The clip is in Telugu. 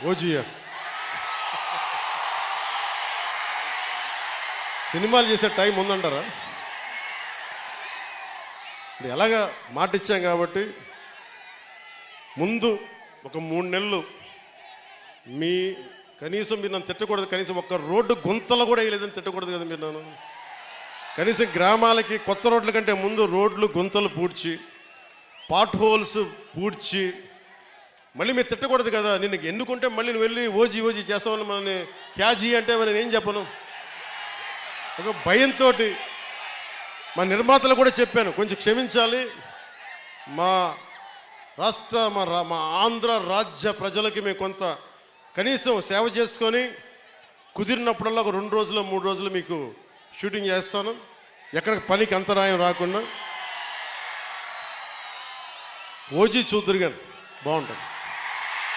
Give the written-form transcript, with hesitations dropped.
ఓజియా సినిమాలు చేసే టైం ఉందంటారా? ఎలాగా మాట ఇచ్చాం కాబట్టి ముందు ఒక 3 నెలలు మీ కనీసం మీరు నన్ను తిట్టకూడదు, కనీసం ఒక్క రోడ్డు గుంతలు కూడా వేయలేదని తిట్టకూడదు కదా మీరు నన్ను. కనీసం గ్రామాలకి కొత్త రోడ్ల కంటే ముందు రోడ్లు గుంతలు పూడ్చి పాట్ హోల్స్ పూడ్చి మళ్ళీ మీరు తిట్టకూడదు కదా. నిన్ను ఎన్నుకుంటే మళ్ళీ నువ్వు వెళ్ళి ఓజీ చేస్తామని మనని క్యాజీ అంటే మరి నేను ఏం చెప్పను. ఒక భయంతో మా నిర్మాతలు కూడా చెప్పాను, కొంచెం క్షమించాలి, మా రాష్ట్ర మా ఆంధ్ర రాజ్య ప్రజలకి మేము కొంత కనీసం సేవ చేసుకొని కుదిరినప్పుడల్లా ఒక 2 రోజులు 3 రోజులు మీకు షూటింగ్ చేస్తాను, ఎక్కడ పనికి అంతరాయం రాకుండా. ఓజీ చూద్దరు కానీ బాగుంటుంది.